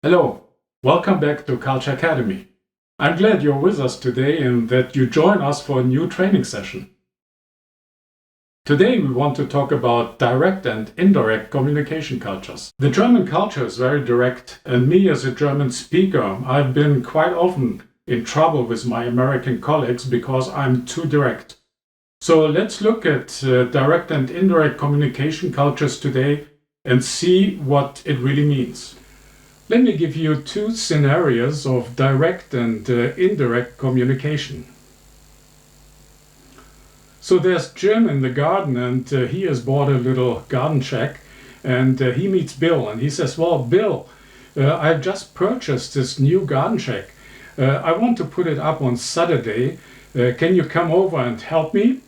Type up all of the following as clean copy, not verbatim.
Hello, welcome back to Culture Academy. I'm glad you're with us today and that you join us for a new training session. Today we want to talk about direct and indirect communication cultures. The German culture is very direct, and me as a German speaker, I've been quite often in trouble with my American colleagues because I'm too direct. So let's look at direct and indirect communication cultures today and see what it really means. Let me give you two scenarios of direct and indirect communication. So there's Jim in the garden, and he has bought a little garden shack, and he meets Bill, and he says, well, Bill, I've just purchased this new garden shack. I want to put it up on Saturday. Can you come over and help me?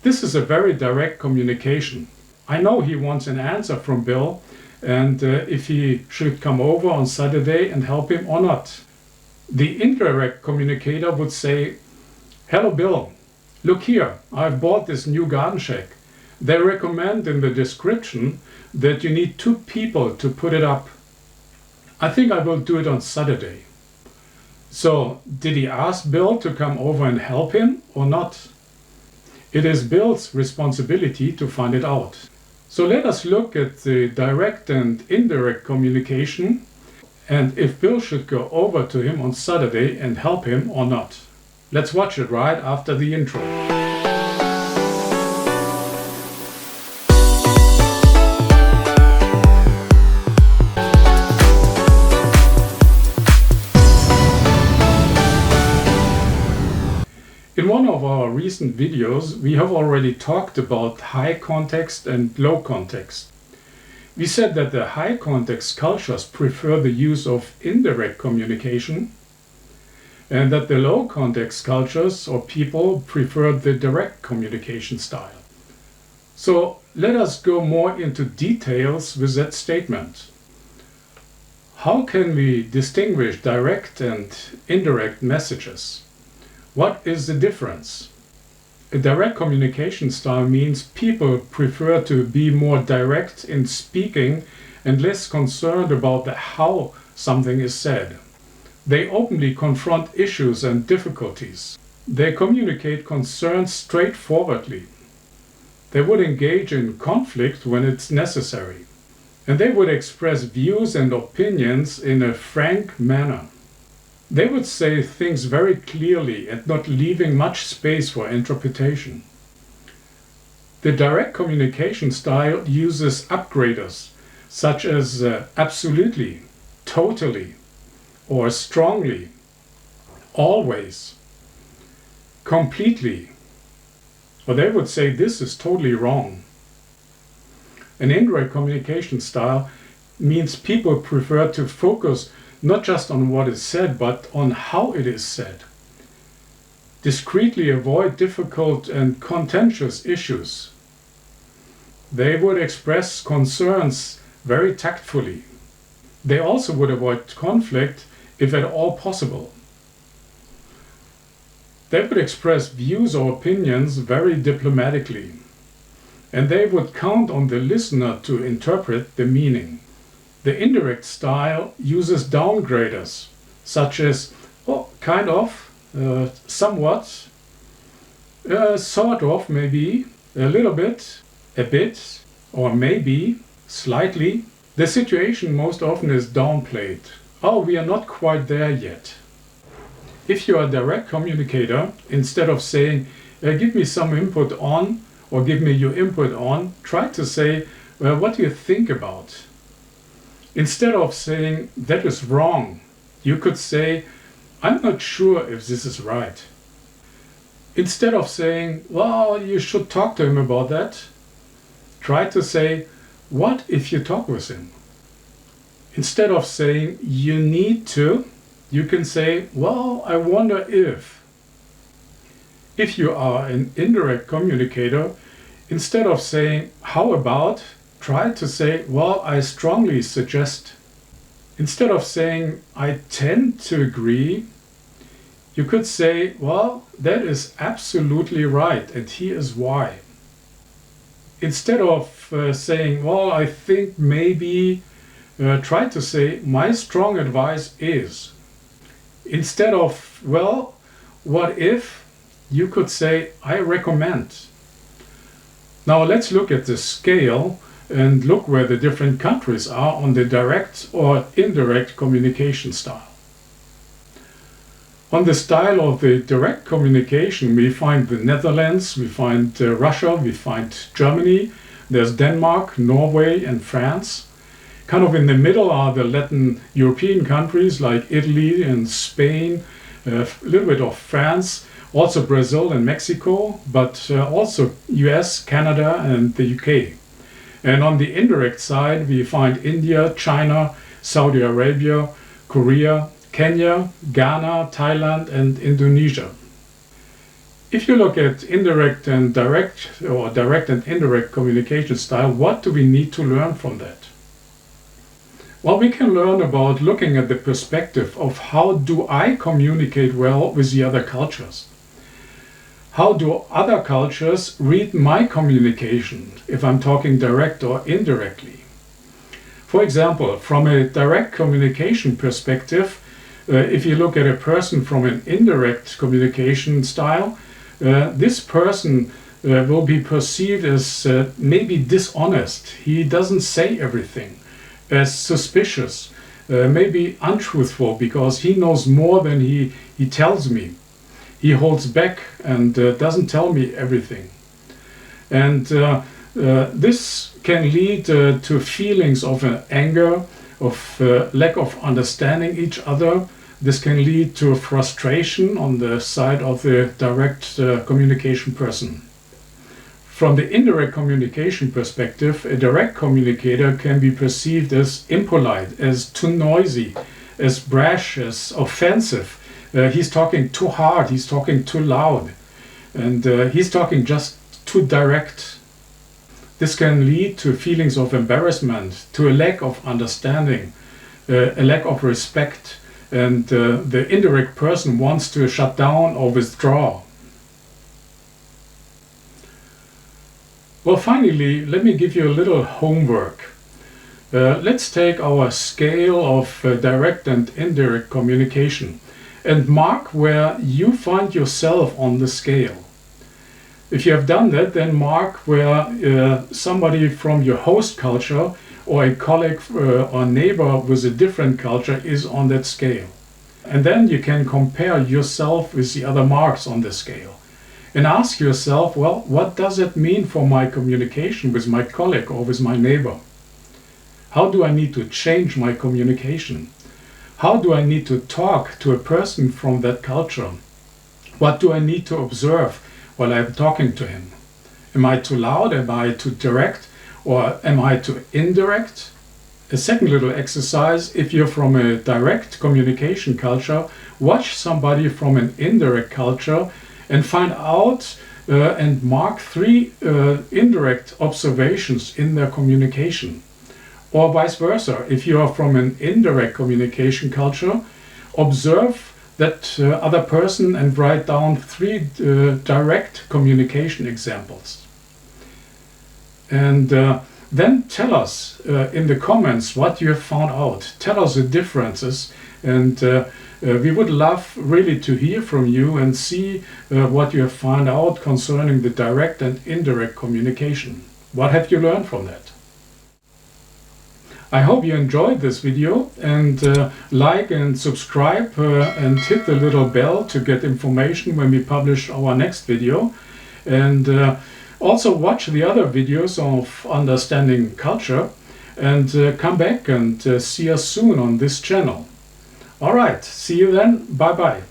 This is a very direct communication. I know he wants an answer from Bill, and if he should come over on Saturday and help him or not. The indirect communicator would say, hello Bill, look here, I've bought this new garden shack. They recommend in the description that you need 2 people to put it up. I think I will do it on Saturday. So, did he ask Bill to come over and help him or not? It is Bill's responsibility to find it out. So let us look at the direct and indirect communication and if Bill should go over to him on Saturday and help him or not. Let's watch it right after the intro. In one of our recent videos, we have already talked about high context and low context. We said that the high context cultures prefer the use of indirect communication and that the low context cultures or people prefer the direct communication style. So let us go more into details with that statement. How can we distinguish direct and indirect messages? What is the difference? A direct communication style means people prefer to be more direct in speaking and less concerned about the how something is said. They openly confront issues and difficulties. They communicate concerns straightforwardly. They would engage in conflict when it's necessary. And they would express views and opinions in a frank manner. They would say things very clearly and not leaving much space for interpretation. The direct communication style uses upgraders such as absolutely, totally, or strongly, always, completely. Or they would say this is totally wrong. An indirect communication style means people prefer to focus not just on what is said, but on how it is said. Discreetly avoid difficult and contentious issues. They would express concerns very tactfully. They also would avoid conflict if at all possible. They would express views or opinions very diplomatically. And they would count on the listener to interpret the meaning. The indirect style uses downgraders, such as, oh, kind of, somewhat, sort of, maybe, a little bit, a bit, or maybe, slightly. The situation most often is downplayed. Oh, we are not quite there yet. If you are a direct communicator, instead of saying, give me some input on, or give me your input on, try to say, well, what do you think about? Instead of saying, that is wrong, you could say, I'm not sure if this is right. Instead of saying, well, you should talk to him about that, try to say, what if you talk with him? Instead of saying, you need to, you can say, well, I wonder if. If you are an indirect communicator, instead of saying, how about, try to say, well, I strongly suggest. Instead of saying, I tend to agree, you could say, well, that is absolutely right, and here is why. Instead of saying, well, I think maybe, try to say, my strong advice is. Instead of, well, what if, you could say, I recommend. Now let's look at the scale and look where the different countries are on the direct or indirect communication style. On the style of the direct communication, we find the Netherlands, we find Russia, we find Germany, there's Denmark, Norway and France. Kind of in the middle are the Latin European countries like Italy and Spain, a little bit of France, also Brazil and Mexico, but also US, Canada and the UK. And on the indirect side, we find India, China, Saudi Arabia, Korea, Kenya, Ghana, Thailand and Indonesia. If you look at indirect and direct, or direct and indirect communication style, what do we need to learn from that? Well, we can learn about looking at the perspective of how do I communicate well with the other cultures? How do other cultures read my communication if I'm talking direct or indirectly? For example, from a direct communication perspective, if you look at a person from an indirect communication style, this person will be perceived as maybe dishonest. He doesn't say everything. As suspicious, maybe untruthful, because he knows more than he tells me. He holds back and doesn't tell me everything. And this can lead to feelings of anger, of lack of understanding each other. This can lead to frustration on the side of the direct communication person. From the indirect communication perspective, a direct communicator can be perceived as impolite, as too noisy, as brash, as offensive. He's talking too hard, he's talking too loud, and he's talking just too direct. This can lead to feelings of embarrassment, to a lack of understanding, a lack of respect, and the indirect person wants to shut down or withdraw. Well, finally, let me give you a little homework. Let's take our scale of direct and indirect communication and mark where you find yourself on the scale. If you have done that, then mark where somebody from your host culture or a colleague or neighbor with a different culture is on that scale. And then you can compare yourself with the other marks on the scale. And ask yourself, well, what does it mean for my communication with my colleague or with my neighbor? How do I need to change my communication? How do I need to talk to a person from that culture? What do I need to observe while I'm talking to him? Am I too loud? Am I too direct? Or am I too indirect? A second little exercise, if you're from a direct communication culture, watch somebody from an indirect culture and find out and mark 3 indirect observations in their communication. Or vice versa, if you are from an indirect communication culture, observe that other person and write down 3 direct communication examples. And then tell us in the comments what you have found out. Tell us the differences, and we would love really to hear from you and see what you have found out concerning the direct and indirect communication. What have you learned from that? I hope you enjoyed this video, and like and subscribe and hit the little bell to get information when we publish our next video. And also watch the other videos of understanding culture, and come back and see us soon on this channel. Alright, see you then. Bye bye.